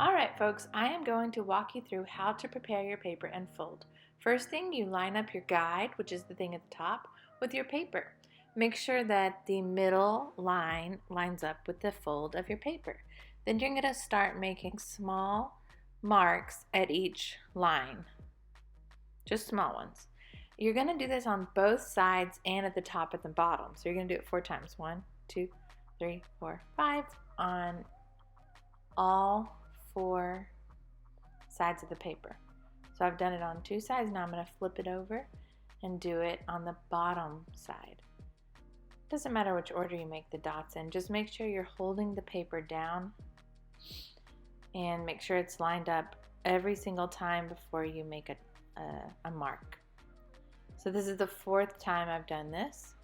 Alright folks, I am going to walk you through how to prepare your paper and fold. First thing, you line up your guide, which is the thing at the top, with your paper. Make sure that the middle line lines up with the fold of your paper. Then you're going to start making small marks at each line, just small ones. You're going to do this on both sides and at the top and the bottom. So you're going to do it 4 times. 1, 2, 3, 4, 5 on all 4 sides of the paper. So I've done it on 2 sides. Now I'm going to flip it over and do it on the bottom side. Doesn't matter which order you make the dots in. Just make sure you're holding the paper down and make sure it's lined up every single time before you make a mark. So this is the 4th time I've done this.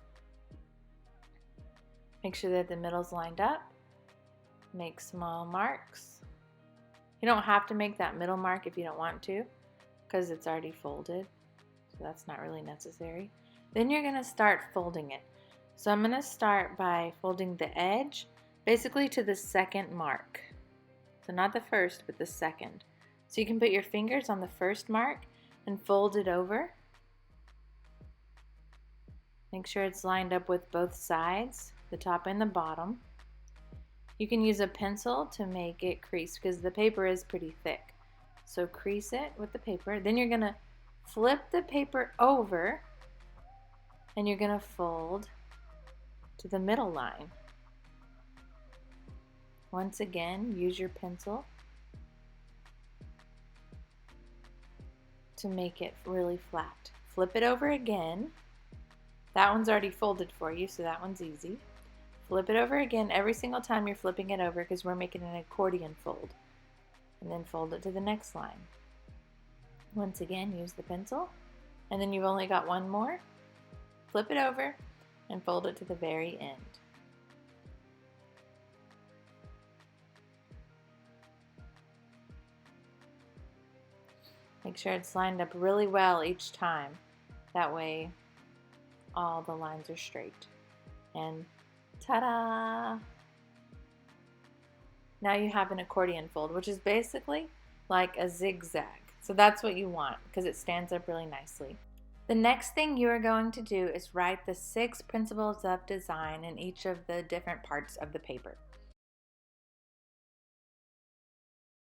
Make sure that the middle's lined up. Make small marks. You don't have to make that middle mark if you don't want to, because it's already folded, so that's not really necessary. Then you're going to start folding it. So I'm going to start by folding the edge basically to the 2nd mark. So not the 1st, but the 2nd. So you can put your fingers on the 1st mark and fold it over. Make sure it's lined up with both sides, the top and the bottom. You can use a pencil to make it crease because the paper is pretty thick. So crease it with the paper. Then you're going to flip the paper over and you're going to fold to the middle line. Once again, use your pencil to make it really flat. Flip it over again. That one's already folded for you, so that one's easy. Flip it over again every single time you're flipping it over because we're making an accordion fold. And then fold it to the next line. Once again, use the pencil. And then you've only got one more. Flip it over and fold it to the very end. Make sure it's lined up really well each time. That way all the lines are straight. And ta-da! Now you have an accordion fold, which is basically like a zigzag. So that's what you want because it stands up really nicely. The next thing you are going to do is write the 6 principles of design in each of the different parts of the paper.